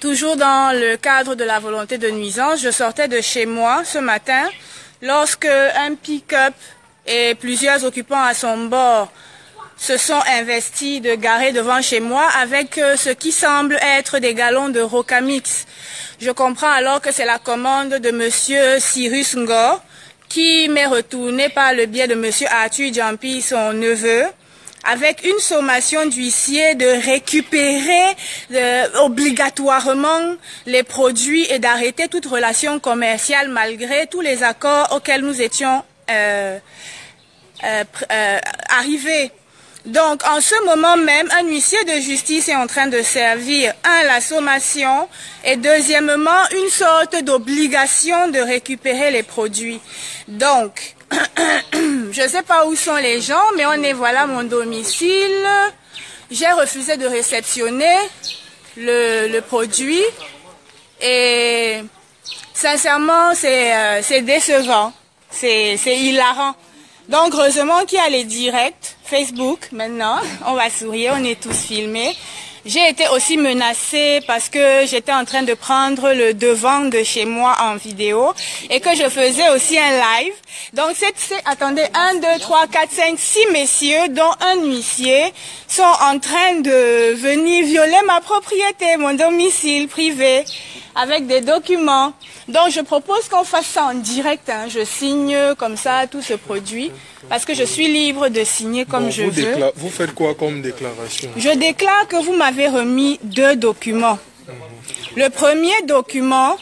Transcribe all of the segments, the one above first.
Toujours dans le cadre de la volonté de nuisance, je sortais de chez moi ce matin lorsque un pick-up et plusieurs occupants à son bord se sont investis de garer devant chez moi avec ce qui semble être des galons de Rocamix. Je comprends alors que c'est la commande de monsieur Cyrus Ngor qui m'est retournée par le biais de monsieur Arthur Djampi, son neveu, avec une sommation d'huissier de récupérer obligatoirement les produits et d'arrêter toute relation commerciale malgré tous les accords auxquels nous étions arrivés. Donc, en ce moment même, un huissier de justice est en train de servir, la sommation, et deuxièmement, une sorte d'obligation de récupérer les produits. Donc, je ne sais pas où sont les gens, mais on est, voilà mon domicile. J'ai refusé de réceptionner le produit et sincèrement, c'est décevant, c'est hilarant. Donc, heureusement qu'il y a les directs Facebook maintenant. On va sourire, on est tous filmés. J'ai été aussi menacée parce que j'étais en train de prendre le devant de chez moi en vidéo et que je faisais aussi un live. Donc, attendez, 1, 2, 3, 4, 5, 6 messieurs, dont un huissier, sont en train de venir violer ma propriété, mon domicile privé, avec des documents. Donc, je propose qu'on fasse ça en direct. Je signe comme ça tout ce produit parce que je suis libre de signer comme je veux. Vous faites quoi comme déclaration? Je déclare que vous m'avez remis 2 documents. Le premier document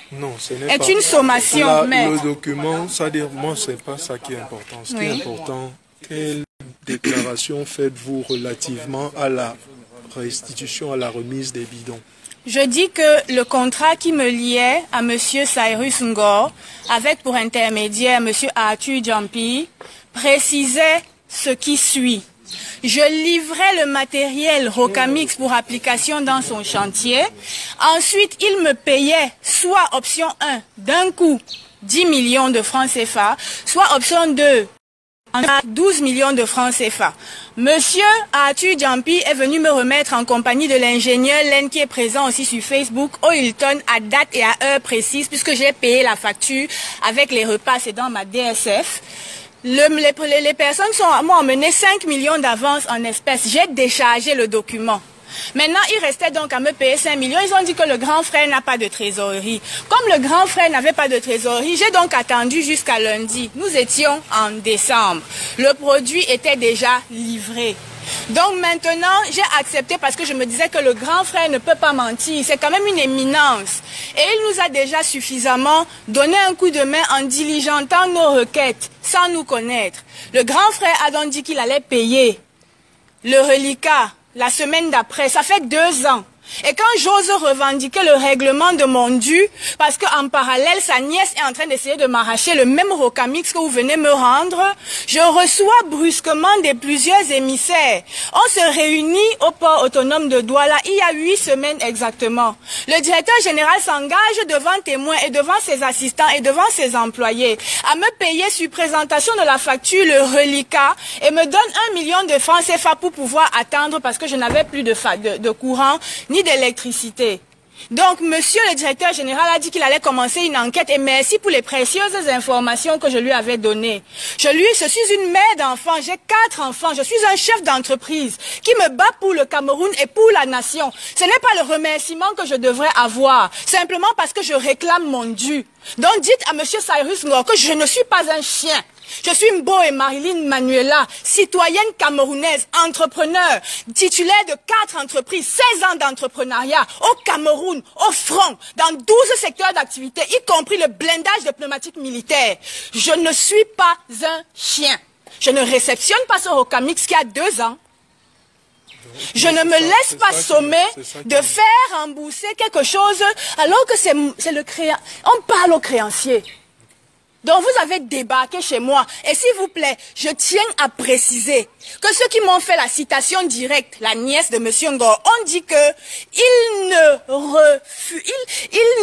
est une sommation. Le document, ça dire, moi, c'est pas ça qui est important. Ce qui est important, quelle déclaration faites-vous relativement à la restitution, à la remise des bidons? Je dis que le contrat qui me liait à M. Cyrus Ngor, avec pour intermédiaire M. Arthur Djampi, précisait ce qui suit. Je livrais le matériel Rocamix pour application dans son chantier. Ensuite, il me payait soit option 1, d'un coup, 10 millions de francs CFA, soit option 2, 12 millions de francs CFA. Monsieur Arthur Djampi est venu me remettre en compagnie de l'ingénieur Len qui est présent aussi sur Facebook au Hilton à date et à heure précise puisque j'ai payé la facture avec les repas, c'est dans ma DSF. Les personnes m'ont emmené 5 millions d'avance en espèces. J'ai déchargé le document. Maintenant, il restait donc à me payer 5 millions. Ils ont dit que le grand frère n'a pas de trésorerie. Comme le grand frère n'avait pas de trésorerie, j'ai donc attendu jusqu'à lundi. Nous étions en décembre. Le produit était déjà livré. Donc maintenant, j'ai accepté parce que je me disais que le grand frère ne peut pas mentir. C'est quand même une éminence. Et il nous a déjà suffisamment donné un coup de main en diligentant nos requêtes, sans nous connaître. Le grand frère a donc dit qu'il allait payer le reliquat la semaine d'après. Ça fait 2 ans. Et quand j'ose revendiquer le règlement de mon dû, parce qu'en parallèle, sa nièce est en train d'essayer de m'arracher le même Rocamix que vous venez me rendre, je reçois brusquement plusieurs émissaires. On se réunit au port autonome de Douala il y a 8 semaines exactement. Le directeur général s'engage devant témoins et devant ses assistants et devant ses employés à me payer sur présentation de la facture le reliquat et me donne 1 million de francs CFA pour pouvoir attendre parce que je n'avais plus de courant ni d'électricité. Donc, monsieur le directeur général a dit qu'il allait commencer une enquête et merci pour les précieuses informations que je lui avais données. Je suis une mère d'enfants, j'ai 4 enfants, je suis un chef d'entreprise qui me bat pour le Cameroun et pour la nation. Ce n'est pas le remerciement que je devrais avoir, simplement parce que je réclame mon dû. Donc, dites à monsieur Cyrus Ngor que je ne suis pas un chien. Je suis Mbo et Marilyn Manuela, citoyenne camerounaise, entrepreneur, titulaire de 4 entreprises, 16 ans d'entrepreneuriat au Cameroun, au front, dans 12 secteurs d'activité, y compris le blindage de pneumatiques militaires. Je ne suis pas un chien. Je ne réceptionne pas ce Rocamix qui a 2 ans. Je ne me laisse pas sommer de faire rembourser quelque chose alors que c'est le créancier. On parle au créancier. Donc vous avez débarqué chez moi. Et s'il vous plaît, je tiens à préciser que ceux qui m'ont fait la citation directe, la nièce de monsieur Ngor, ont dit que il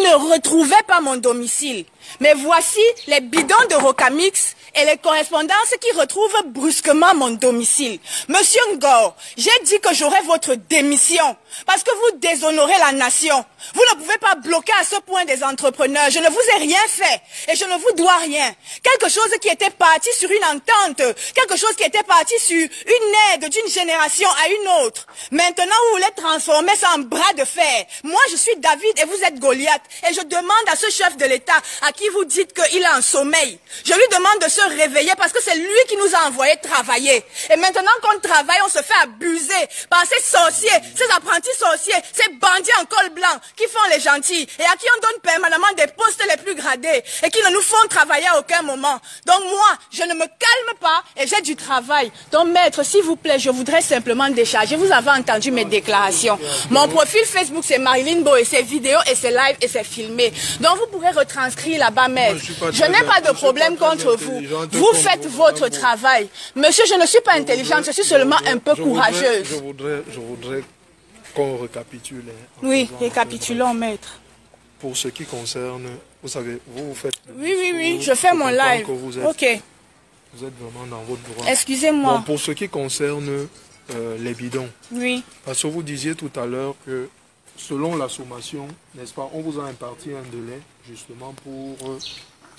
ne retrouvait pas mon domicile. Mais voici les bidons de Rocamix et les correspondances qui retrouvent brusquement mon domicile. Monsieur Ngor, j'ai dit que j'aurai votre démission parce que vous déshonorez la nation. Vous ne pouvez pas bloquer à ce point des entrepreneurs. Je ne vous ai rien fait et je ne vous dois rien. Quelque chose qui était parti sur une entente, quelque chose qui était parti sur une aide d'une génération à une autre. Maintenant, vous voulez transformer ça en bras de fer. Moi, je suis David et vous êtes Goliath. Et je demande à ce chef de l'État à qui vous dites qu'il est en sommeil, je lui demande de se réveiller parce que c'est lui qui nous a envoyés travailler. Et maintenant qu'on travaille, on se fait abuser par ces sorciers, ces apprentis sorciers, ces bandits en col blanc qui font les gentils et à qui on donne permanemment des postes les plus gradés et qui ne nous font travailler à aucun moment. Donc moi, je ne me calme pas et j'ai du travail. Donc maître, s'il vous plaît, je voudrais simplement décharger. Vous avez entendu mes déclarations. Mon profil Facebook, c'est Marilyn Bo et c'est vidéo et c'est live et c'est filmé. Donc vous pourrez retranscrire là-bas, maître. Je n'ai pas de problème contre vous. Vous faites votre travail. Monsieur, je ne suis pas intelligente, je suis seulement un peu courageuse. Je voudrais qu'on récapitule. Oui, récapitulons, maître. Pour ce qui concerne, vous savez, vous faites... Oui, je fais mon live. Ok. Vous êtes vraiment dans votre droit. Excusez-moi. Bon, pour ce qui concerne les bidons. Oui. Parce que vous disiez tout à l'heure que selon la sommation, n'est-ce pas, on vous a imparti un délai justement pour...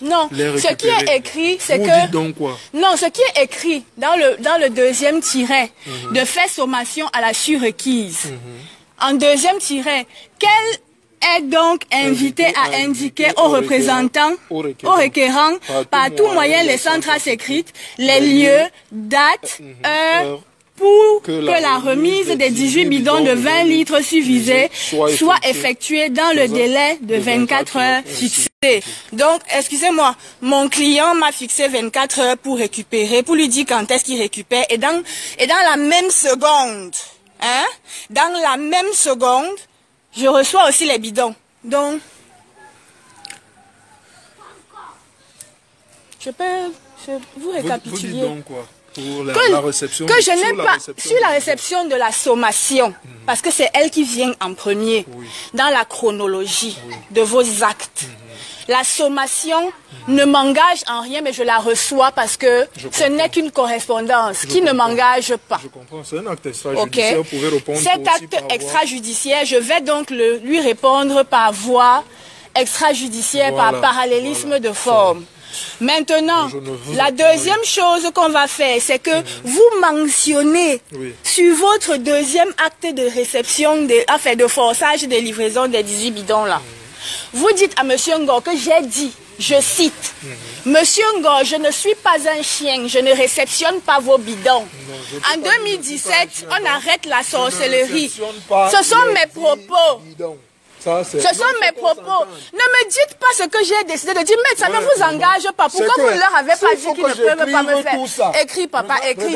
Non, ce qui est écrit, c'est que... Vous dites donc quoi? Non, ce qui est écrit dans le deuxième tiret, de faire sommation à la surrequise. En deuxième tiret, quel est donc invité à indiquer aux représentants, aux requérants, par tout moyen laissant trace écrite, les lieux, dates, heures, pour que la remise des 18 bidons de 20 litres suffisés soit effectuée dans le délai de 24 heures fixé. Donc, excusez-moi, mon client m'a fixé 24 heures pour récupérer, pour lui dire quand est-ce qu'il récupère, et dans la même seconde, dans la même seconde, je reçois aussi les bidons. Donc, je peux vous récapituler. Vous dites donc quoi? Pour la réception, que je n'ai pas sur la réception de la sommation, parce que c'est elle qui vient en premier dans la chronologie de vos actes. La sommation ne m'engage en rien, mais je la reçois parce que ce n'est qu'une correspondance qui ne m'engage pas. Je comprends, c'est un acte extrajudiciaire. Vous pouvez répondre cet acte extrajudiciaire, je vais donc lui répondre par voie extrajudiciaire, par parallélisme de forme. Maintenant, la deuxième chose qu'on va faire, c'est que vous mentionnez sur votre deuxième acte de réception, de forçage de livraison des 18 bidons là. Vous dites à M. Ngor que j'ai dit, je cite, Monsieur Ngor, je ne suis pas un chien, je ne réceptionne pas vos bidons. En 2017, on arrête la sorcellerie. Ce sont mes propos. Ce sont mes propos. Ne me dites pas ce que j'ai décidé de dire, mais ça ne vous engage pas. Pourquoi vous ne leur avez pas dit qu'ils ne peuvent pas me faire? Écris, papa, écris.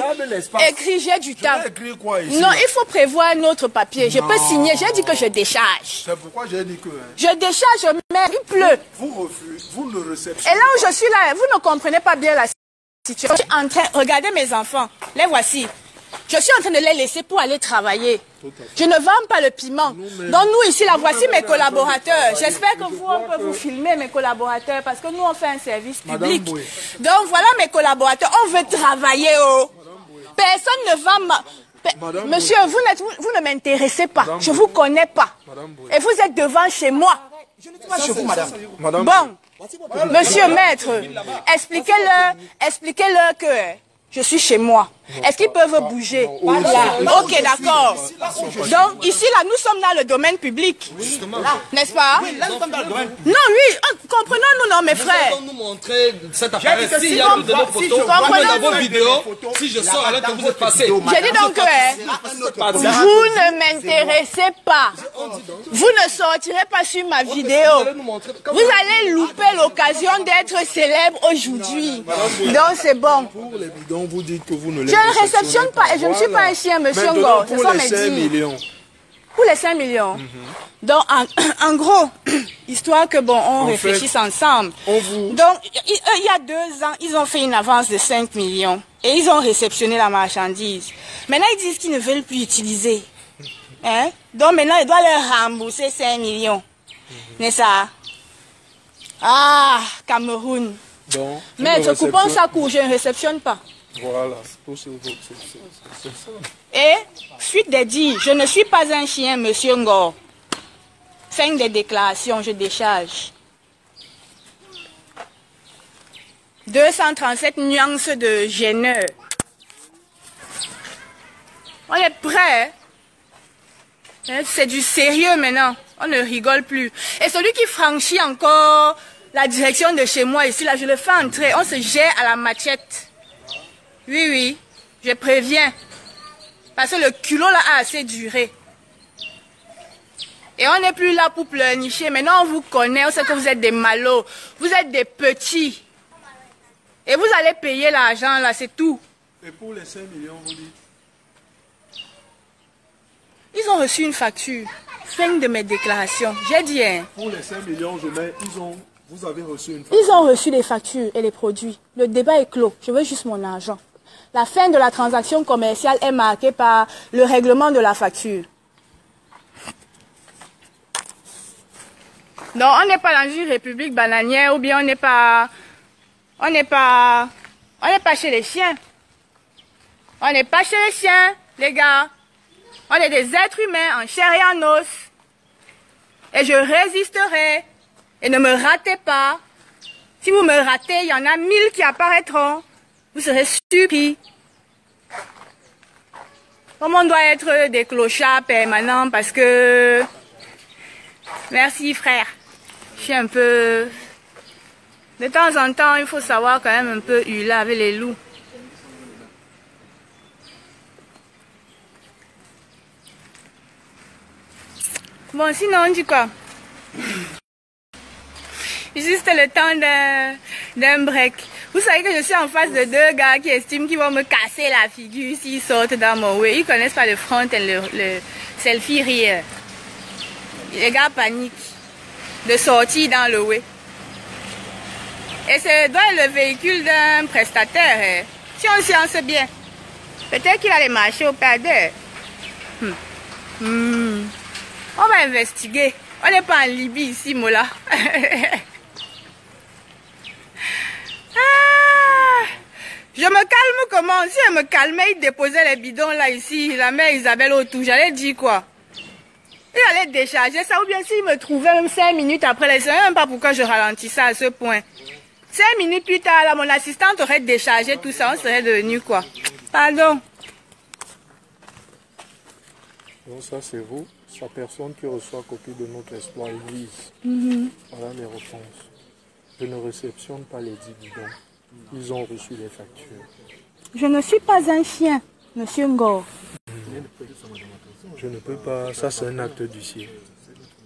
Écris, j'ai du temps. Non, il faut prévoir un autre papier. Je peux signer. J'ai dit que je décharge. C'est pourquoi j'ai dit que... Je décharge, mais il pleut. Vous refusez, vous ne réceptionnez. Et là où je suis là, vous ne comprenez pas bien la situation. Je suis en train... Regardez mes enfants. Les voici. Je suis en train de les laisser pour aller travailler. Je ne vends pas le piment. Donc nous ici, là, voici mes collaborateurs. J'espère que vous, on peut vous filmer, mes collaborateurs, parce que nous, on fait un service public. Donc voilà mes collaborateurs. On veut travailler. Personne ne vend... Monsieur, vous ne m'intéressez pas. Je ne vous connais pas. Et vous êtes devant chez moi. Je ne suis pas chez vous, madame. Bon, monsieur maître, expliquez-leur que... je suis chez moi. Est-ce qu'ils peuvent bouger? Ok, d'accord. Donc, ici, là, nous sommes dans le domaine public. N'est-ce pas? Oui, là, nous sommes dans le domaine. Non, oui, comprenons-nous, non, mes frères. Nous montrer cet appareil. S'il y a de nos photos, dans vos vidéos, si je sors alors que vous êtes passé. J'ai dit donc que vous ne m'intéressez pas. Vous ne sortirez pas sur ma vidéo. Vous allez louper l'occasion d'être célèbre aujourd'hui. Donc, c'est bon. Pour les bidons, vous dites que vous ne les je ne réceptionne pas et je ne suis pas un chien, monsieur Ngor. Pour les 5 millions. Pour les 5 millions. Donc, en gros, histoire que, bon, on réfléchisse ensemble. Donc, il y a 2 ans, ils ont fait une avance de 5 millions et ils ont réceptionné la marchandise. Maintenant, ils disent qu'ils ne veulent plus utiliser. Donc, maintenant, ils doivent leur rembourser 5 millions. N'est-ce pas? Ah, Cameroun. Donc, Mais je coupons ça court, je ne réceptionne pas. Voilà, c'est ça. Et, suite des dits, je ne suis pas un chien, monsieur Ngor. Fin des déclarations, je décharge. 237 nuances de gêneur. On est prêt. C'est du sérieux maintenant. On ne rigole plus. Et celui qui franchit encore la direction de chez moi ici, là, je le fais entrer. On se jette à la machette. Oui, oui, je préviens. Parce que le culot là a assez duré. Et on n'est plus là pour pleurnicher. Maintenant, on vous connaît, on sait que vous êtes des malots. Vous êtes des petits. Et vous allez payer l'argent là, c'est tout. Et pour les 5 millions, vous dites? Ils ont reçu une facture. Fin de mes déclarations. J'ai dit, hein. Pour les 5 millions, vous avez reçu une facture. Ils ont reçu les factures et les produits. Le débat est clos. Je veux juste mon argent. La fin de la transaction commerciale est marquée par le règlement de la facture. Donc, on n'est pas dans une république bananière ou bien on n'est pas chez les chiens. On n'est pas chez les chiens, les gars. On est des êtres humains en chair et en os. Et je résisterai. Et ne me ratez pas. Si vous me ratez, il y en a 1000 qui apparaîtront. Vous serez stupides. Comme on doit être des clochards permanents parce que... Merci frère. Je suis un peu... De temps en temps, il faut savoir quand même un peu hurler avec les loups. Bon, sinon, on dit quoi? Juste le temps d'un break. Vous savez que je suis en face de deux gars qui estiment qu'ils vont me casser la figure s'ils sortent dans mon way. Ils connaissent pas le front et le selfie rear. Les gars paniquent de sortir dans le way. Et c'est dans le véhicule d'un prestataire. Si on science bien, peut-être qu'il allait marcher au perdeur. On va investiguer. On n'est pas en Libye ici, Mola. Je me calme comment? Si je me calmais, il déposait les bidons là ici, la mère Isabelle autour. J'allais dire quoi? Il allait décharger ça, ou bien s'il me trouvait même 5 minutes après, je ne sais même pas pourquoi je ralentissais à ce point. 5 minutes plus tard, là, mon assistante aurait déchargé tout ça, on serait devenu quoi? Pardon. Donc ça c'est vous, la personne qui reçoit copie de notre exploit Église. Voilà les réponses. Je ne réceptionne pas les 10 bidons. Ils ont reçu les factures. Je ne suis pas un chien, monsieur Ngor. Je ne peux pas, ça c'est un acte d'huissier.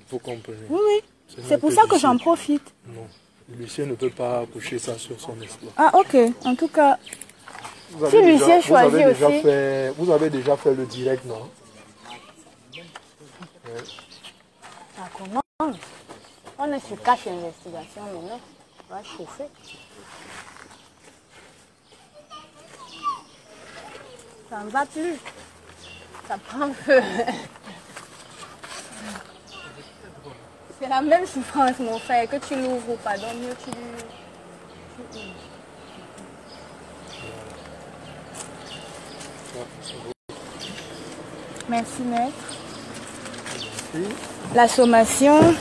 Vous comprenez? Oui, oui. C'est pour ça que j'en profite. Non, l'huissier ne peut pas coucher ça sur son exploit. Ah ok, en tout cas, si l'huissier choisit aussi... Vous avez déjà fait le direct, non? Ouais. Ah comment? On est sur cache investigation maintenant. On va chauffer. Ça ne va plus. Ça prend feu. C'est la même souffrance, mon frère, que tu l'ouvres ou pas. Donc mieux tu l'ouvres. Merci, maître. Merci. La sommation.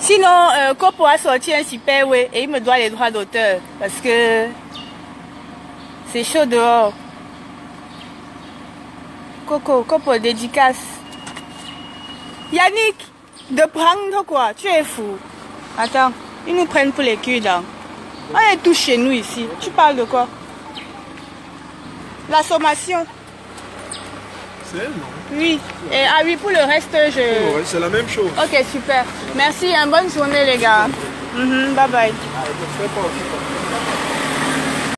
Sinon, Copo a sorti un super way et il me doit les droits d'auteur parce que c'est chaud dehors. Copo, dédicace. Yannick, de prendre quoi? Tu es fou. Attends, ils nous prennent pour les culs là. On est tous chez nous ici. Tu parles de quoi? La sommation. C'est elle, non? Oui. Et ah oui, pour le reste, je... C'est la même chose. Ok, super. Merci, bonne journée les gars. Bye bye. Je ne fais pas aussi.